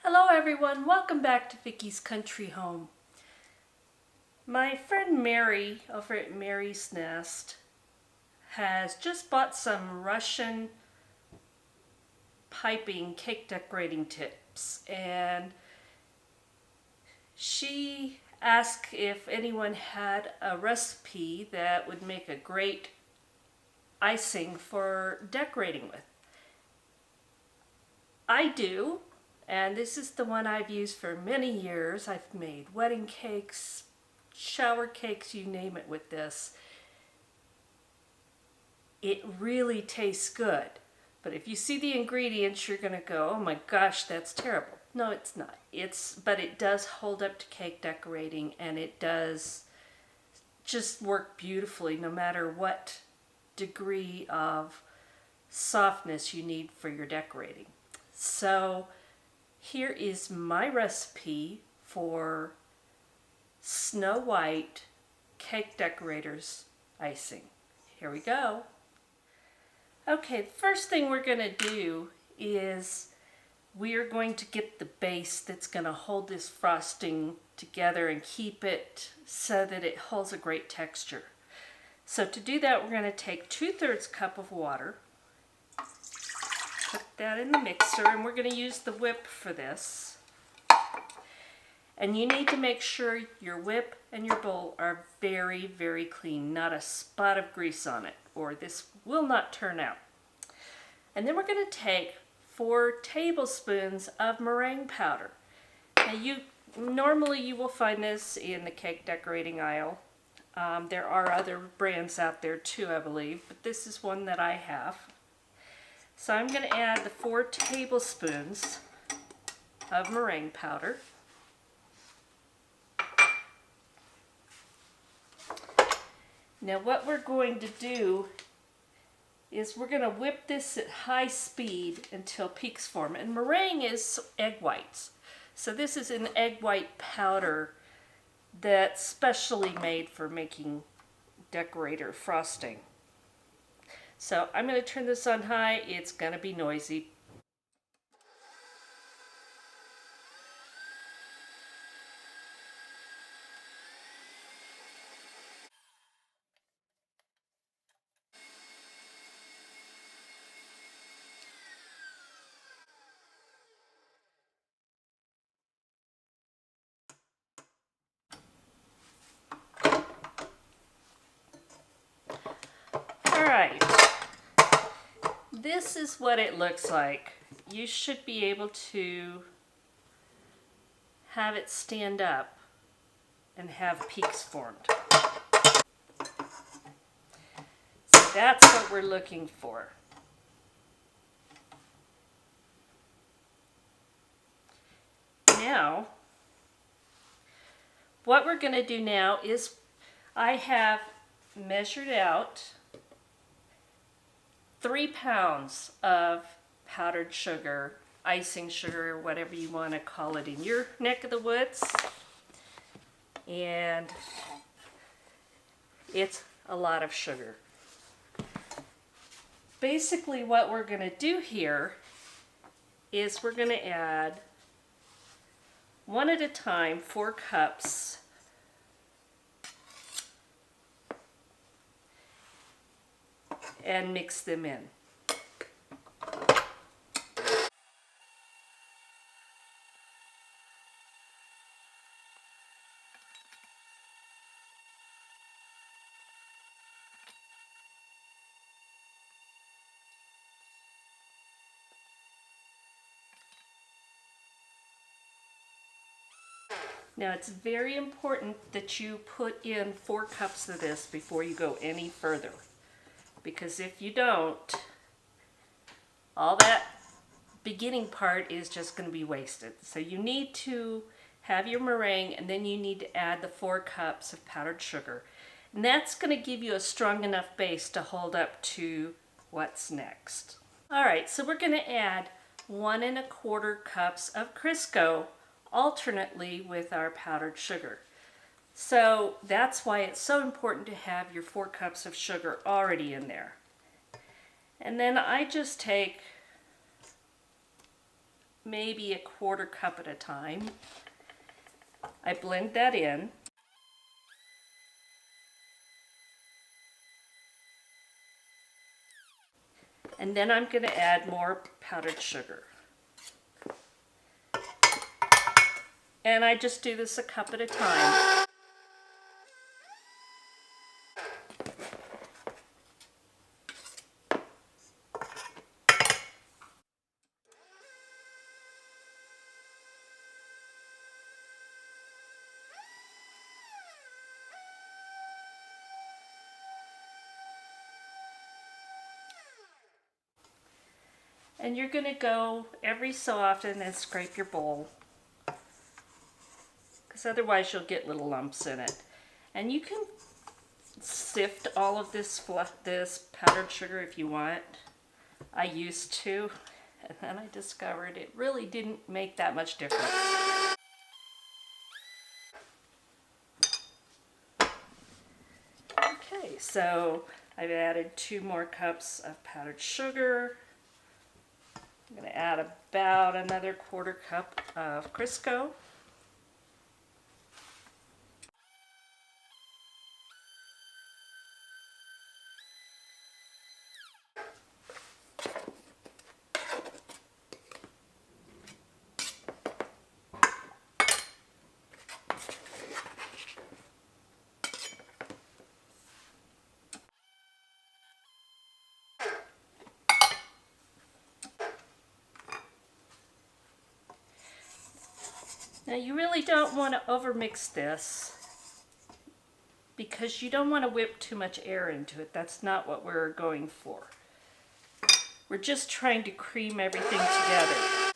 Hello everyone, welcome back to Vickie's Country Home. My friend Mary over at Mary's Nest has just bought some Russian piping cake decorating tips, and she asked if anyone had a recipe that would make a great icing for decorating with. I do. And this is the one I've used for many years. I've made wedding cakes, shower cakes, you name it with this. It really tastes good. But if you see the ingredients, you're going to go, oh my gosh, that's terrible. No, it's not. But it does hold up to cake decorating, and it does just work beautifully no matter what degree of softness you need for your decorating. So here is my recipe for Snow White Cake Decorators Icing. Here we go. Okay, the first thing we're going to do is we are going to get the base that's going to hold this frosting together and keep it so that it holds a great texture. So to do that, we're going to take 2/3 cup of water. Put that in the mixer, and we're going to use the whip for this. And you need to make sure your whip and your bowl are very, very clean, not a spot of grease on it, or this will not turn out. And then we're going to take 4 tablespoons of meringue powder. Now normally you will find this in the cake decorating aisle. There are other brands out there too, I believe, but this is one that I have. So I'm going to add the 4 tablespoons of meringue powder. Now what we're going to do is we're going to whip this at high speed until peaks form. And meringue is egg whites. So this is an egg white powder that's specially made for making decorator frosting. So I'm going to turn this on high. It's going to be noisy. All right. This is what it looks like. You should be able to have it stand up and have peaks formed. So that's what we're looking for. Now, what we're going to do now is I have measured out 3 pounds of powdered sugar, icing sugar, whatever you want to call it in your neck of the woods. And it's a lot of sugar. Basically what we're going to do here is we're going to add one at a time 4 cups and mix them in. Now it's very important that you put in 4 cups of this before you go any further, because if you don't, all that beginning part is just going to be wasted. So you need to have your meringue, and then you need to add the 4 cups of powdered sugar. And that's going to give you a strong enough base to hold up to what's next. All right, so we're going to add 1 1/4 cups of Crisco alternately with our powdered sugar. So that's why it's so important to have your 4 cups of sugar already in there. And then I just take maybe a 1/4 cup at a time. I blend that in. And then I'm going to add more powdered sugar. And I just do this a cup at a time. And you're going to go every so often and scrape your bowl, because otherwise you'll get little lumps in it. And you can sift all of this powdered sugar if you want. I used to, and then I discovered it really didn't make that much difference. Okay, so I've added 2 more cups of powdered sugar. I'm going to add about another 1/4 cup of Crisco. Now you really don't want to overmix this, because you don't want to whip too much air into it. That's not what we're going for. We're just trying to cream everything together.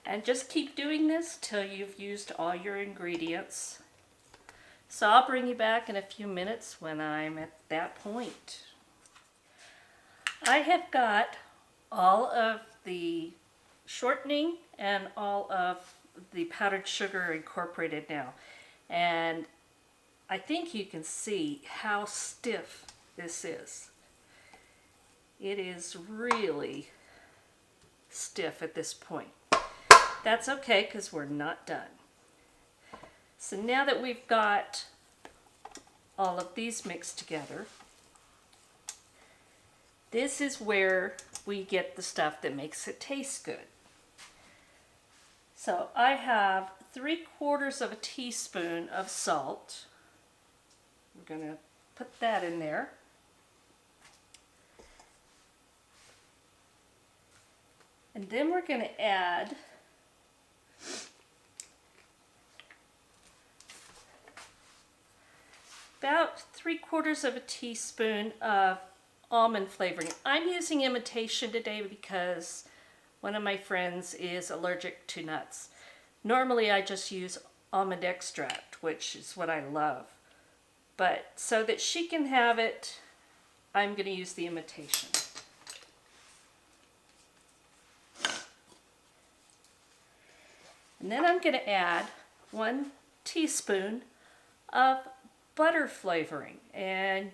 And just keep doing this till you've used all your ingredients. So I'll bring you back in a few minutes when I'm at that point. I have got all of the shortening and all of the powdered sugar incorporated now, and I think you can see how stiff this is. It is really stiff at this point. That's okay, because we're not done. So now that we've got all of these mixed together, this is where we get the stuff that makes it taste good. So I have 3/4 teaspoon of salt. We're going to put that in there. And then we're going to add about 3/4 teaspoon of almond flavoring. I'm using imitation today because one of my friends is allergic to nuts. Normally I just use almond extract, which is what I love. But so that she can have it, I'm going to use the imitation. And then I'm going to add 1 teaspoon of butter flavoring. And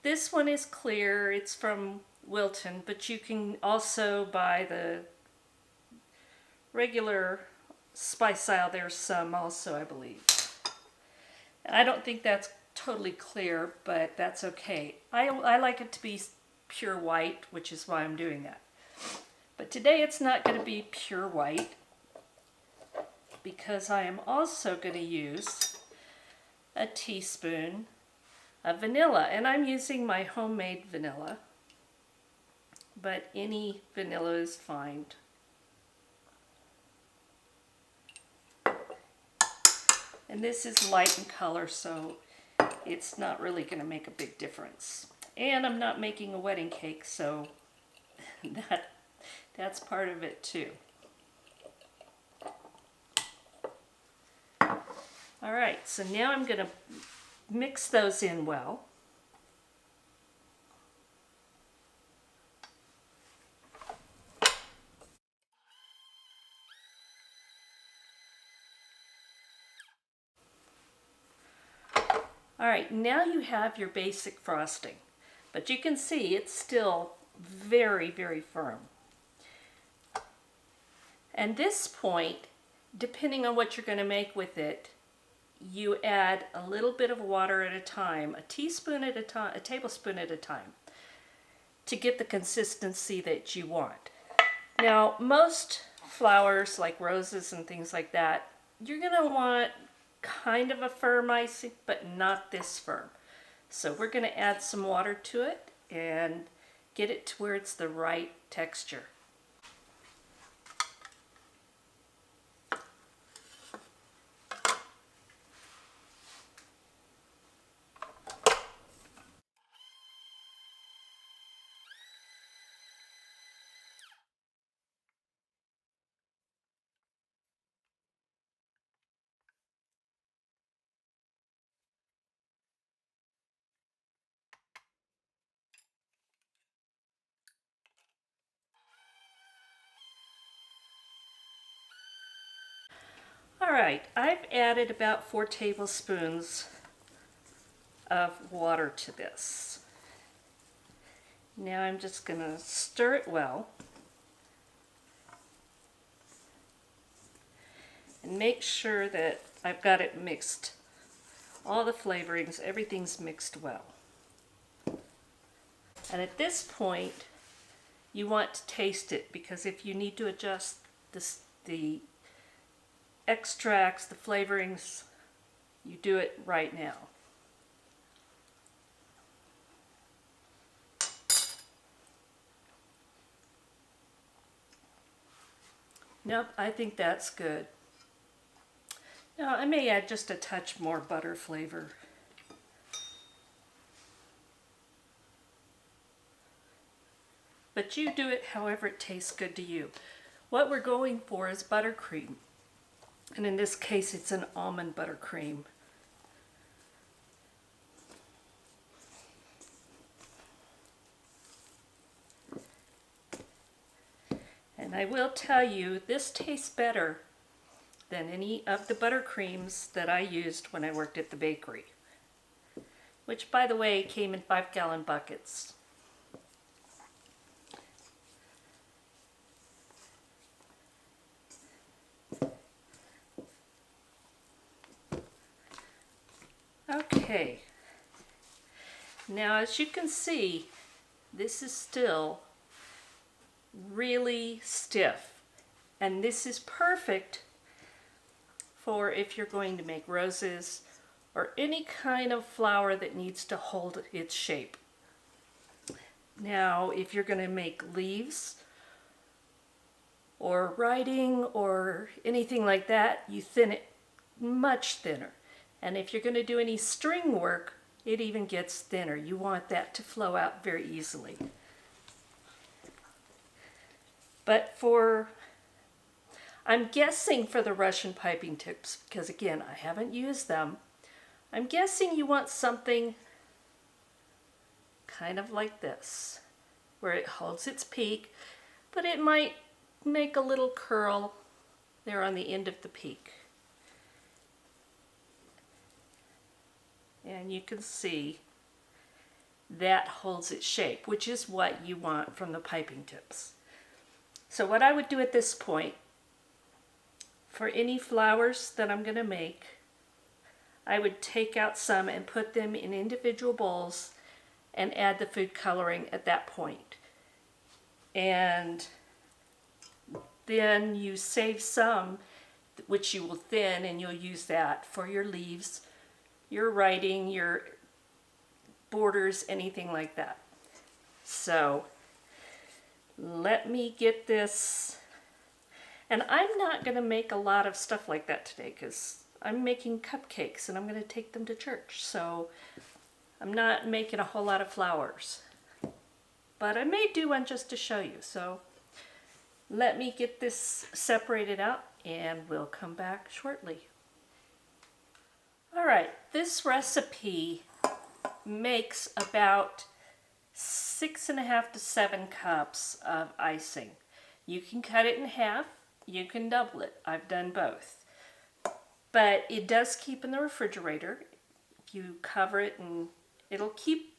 this one is clear. It's from Wilton, but you can also buy the regular spice aisle. There's some also, I believe. And I don't think that's totally clear, but that's okay. I like it to be pure white, which is why I'm doing that. But today it's not going to be pure white, because I am also going to use a teaspoon of vanilla. And I'm using my homemade vanilla, but any vanilla is fine. And this is light in color, so it's not really going to make a big difference. And I'm not making a wedding cake, so that's part of it too. All right, so now I'm going to mix those in well. All right, now you have your basic frosting, but you can see it's still very, very firm. And this point, depending on what you're going to make with it, you add a little bit of water at a time, a teaspoon at a time, a tablespoon at a time, to get the consistency that you want. Now, most flowers like roses and things like that, you're going to want kind of a firm icing, but not this firm. So we're going to add some water to it and get it to where it's the right texture. All right, I've added about 4 tablespoons of water to this. Now I'm just going to stir it well and make sure that I've got it mixed. All the flavorings, everything's mixed well. And at this point, you want to taste it, because if you need to adjust the extracts, the flavorings, you do it right now. Nope, I think that's good. Now I may add just a touch more butter flavor. But you do it however it tastes good to you. What we're going for is buttercream. And in this case, it's an almond buttercream. And I will tell you, this tastes better than any of the buttercreams that I used when I worked at the bakery. Which, by the way, came in 5-gallon buckets. Okay, now as you can see, this is still really stiff, and this is perfect for if you're going to make roses or any kind of flower that needs to hold its shape. Now, if you're going to make leaves or writing or anything like that, you thin it much thinner. And if you're going to do any string work, it even gets thinner. You want that to flow out very easily. But I'm guessing for the Russian piping tips, because again, I haven't used them, I'm guessing you want something kind of like this, where it holds its peak, but it might make a little curl there on the end of the peak. And you can see that holds its shape, which is what you want from the piping tips. So what I would do at this point, for any flowers that I'm going to make, I would take out some and put them in individual bowls and add the food coloring at that point. And then you save some, which you will thin, and you'll use that for your leaves, your writing, your borders, anything like that. So let me get this, and I'm not going to make a lot of stuff like that today because I'm making cupcakes and I'm going to take them to church, so I'm not making a whole lot of flowers, but I may do one just to show you. So let me get this separated out and we'll come back shortly. Alright, this recipe makes about 6.5 to 7 cups of icing. You can cut it in half, you can double it. I've done both. But it does keep in the refrigerator. If you cover it, and it'll keep,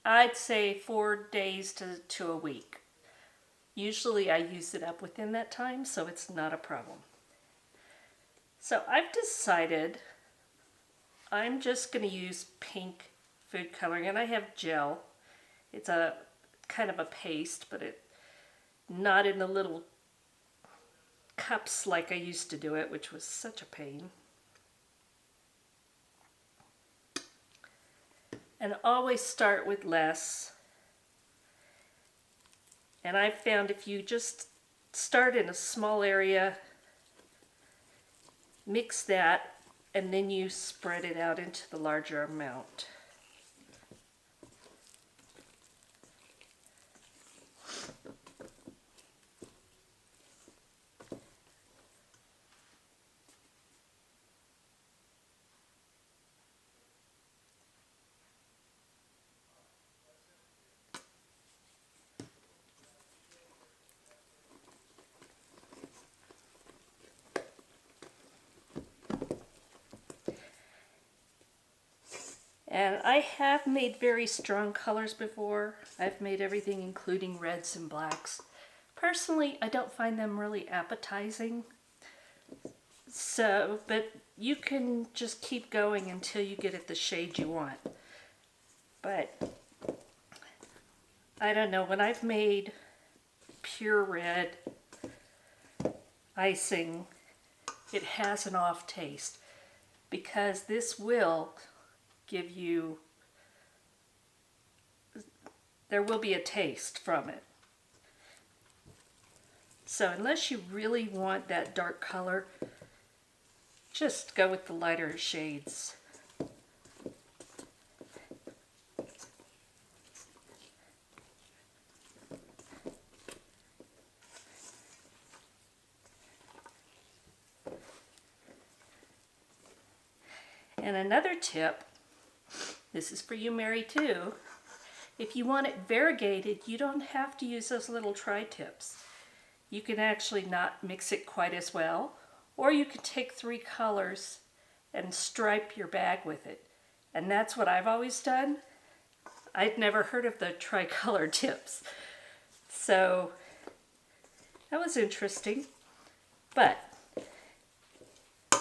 I'd say 4 days to a week. Usually I use it up within that time, so it's not a problem. So I've decided I'm just going to use pink food coloring, and I have gel. It's a kind of a paste, but it not in the little cups like I used to do it, which was such a pain. And always start with less. And I've found if you just start in a small area, mix that, and then you spread it out into the larger amount. And I have made very strong colors before. I've made everything including reds and blacks. Personally, I don't find them really appetizing. So, but you can just keep going until you get it the shade you want. But, I don't know, when I've made pure red icing, it has an off taste because this will give you, there will be a taste from it. So unless you really want that dark color, just go with the lighter shades. And another tip, this is for you, Mary, too. If you want it variegated, you don't have to use those little tri-tips. You can actually not mix it quite as well, or you could take 3 colors and stripe your bag with it. And that's what I've always done. I'd never heard of the tricolor tips. So that was interesting. But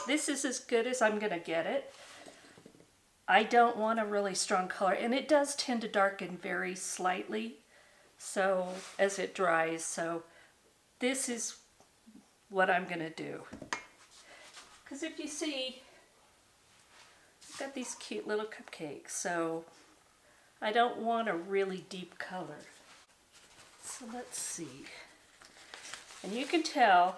this is as good as I'm gonna get it. I don't want a really strong color, and it does tend to darken very slightly so as it dries. So this is what I'm going to do. Because if you see, I've got these cute little cupcakes, so I don't want a really deep color. So let's see. And you can tell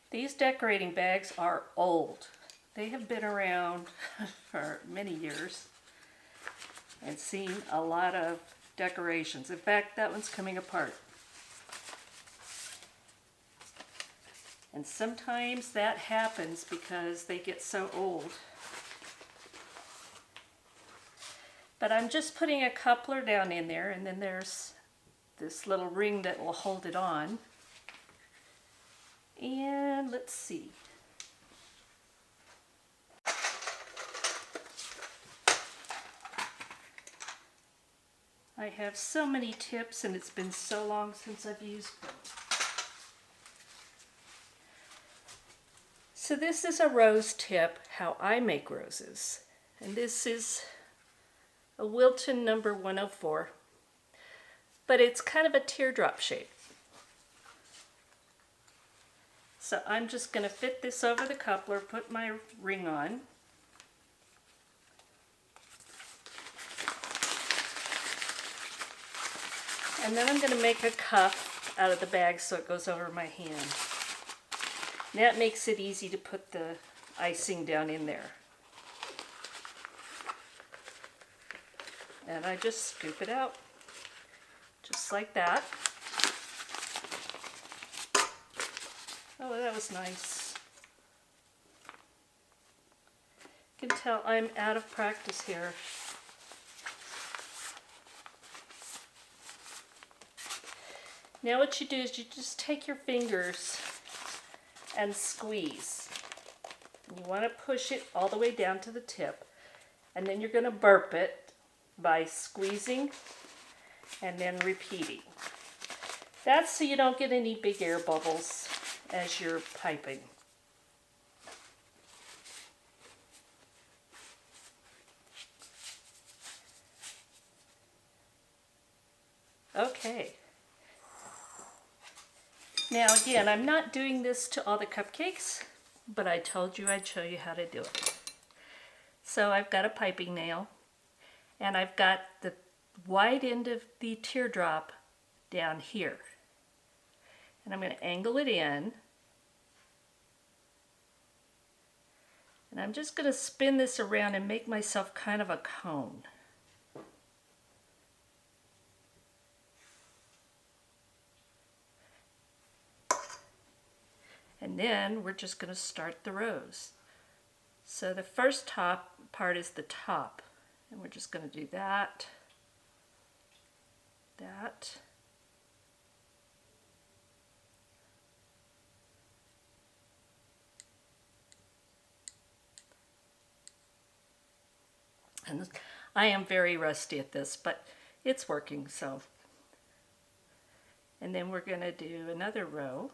these decorating bags are old. They have been around for many years and seen a lot of decorations. In fact, that one's coming apart. And sometimes that happens because they get so old. But I'm just putting a coupler down in there, and then there's this little ring that will hold it on. And let's see. I have so many tips, and it's been so long since I've used them. So this is a rose tip, how I make roses. And this is a Wilton number 104. But it's kind of a teardrop shape. So I'm just going to fit this over the coupler, put my ring on. And then I'm going to make a cuff out of the bag so it goes over my hand. That makes it easy to put the icing down in there. And I just scoop it out, just like that. Oh, that was nice. You can tell I'm out of practice here. Now what you do is you just take your fingers and squeeze. You want to push it all the way down to the tip, and then you're going to burp it by squeezing and then repeating. That's so you don't get any big air bubbles as you're piping. Okay. Now again, I'm not doing this to all the cupcakes, but I told you I'd show you how to do it. So I've got a piping nail, and I've got the wide end of the teardrop down here. And I'm going to angle it in. And I'm just going to spin this around and make myself kind of a cone. And then we're just going to start the rows. So the first top part is the top. And we're just going to do that, that, and I am very rusty at this, but it's working, so. And then we're going to do another row.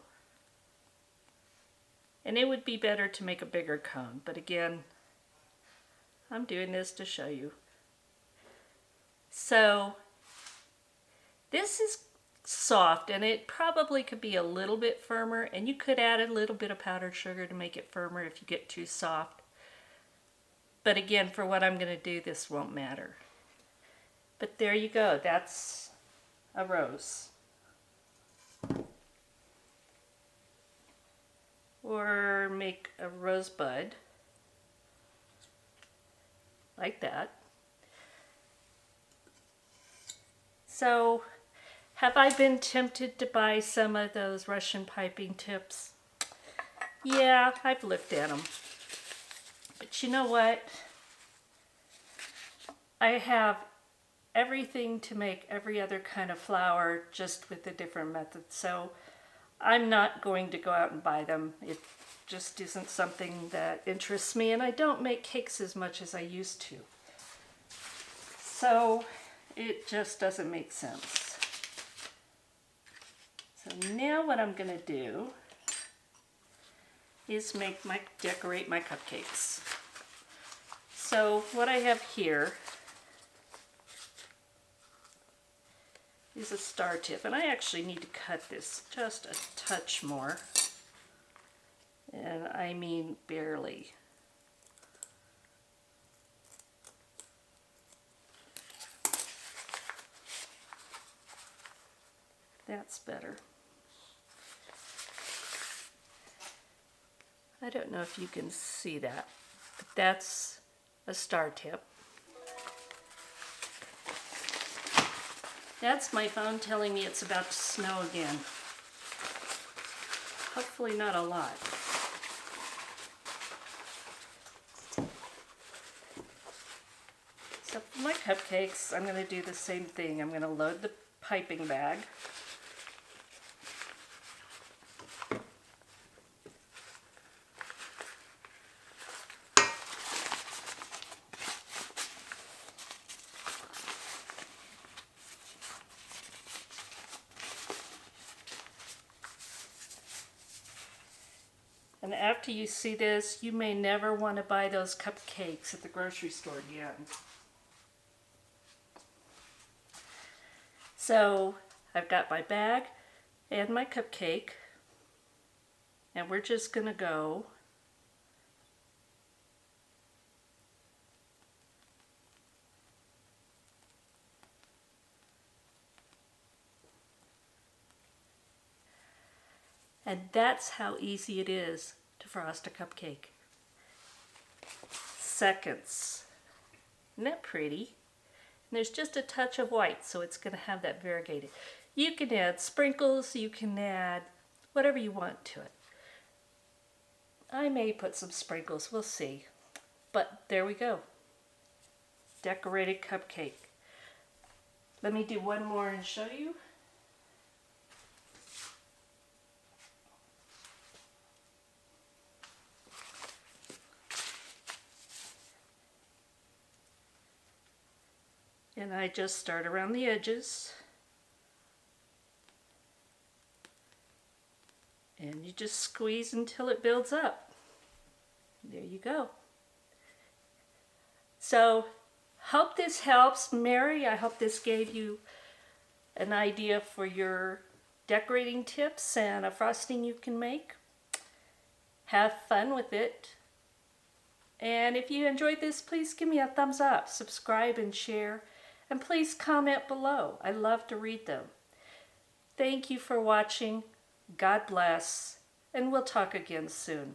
And it would be better to make a bigger cone, but again, I'm doing this to show you. So this is soft, and it probably could be a little bit firmer, and you could add a little bit of powdered sugar to make it firmer if you get too soft. But again, for what I'm going to do, this won't matter. But there you go, that's a rose. Or make a rosebud, like that. So, have I been tempted to buy some of those Russian piping tips? Yeah, I've looked at them. But you know what? I have everything to make every other kind of flower, just with a different method. So I'm not going to go out and buy them. It just isn't something that interests me, and I don't make cakes as much as I used to. So it just doesn't make sense. So now what I'm going to do is decorate my cupcakes. So what I have here is a star tip, and I actually need to cut this just a touch more, and I mean barely. That's better. I don't know if you can see that, but that's a star tip. That's my phone telling me it's about to snow again. Hopefully not a lot. So for my cupcakes, I'm going to do the same thing. I'm going to load the piping bag. And after you see this, you may never want to buy those cupcakes at the grocery store again. So I've got my bag and my cupcake, and we're just going to go and that's how easy it is to frost a cupcake. Seconds. Isn't that pretty? And there's just a touch of white, so it's going to have that variegated. You can add sprinkles, you can add whatever you want to it. I may put some sprinkles, we'll see. But there we go. Decorated cupcake. Let me do one more and show you. And I just start around the edges. And you just squeeze until it builds up. There you go. So, hope this helps. Mary, I hope this gave you an idea for your decorating tips and a frosting you can make. Have fun with it. And if you enjoyed this, please give me a thumbs up, subscribe and share, and please comment below. I love to read them. Thank you for watching. God bless, and we'll talk again soon.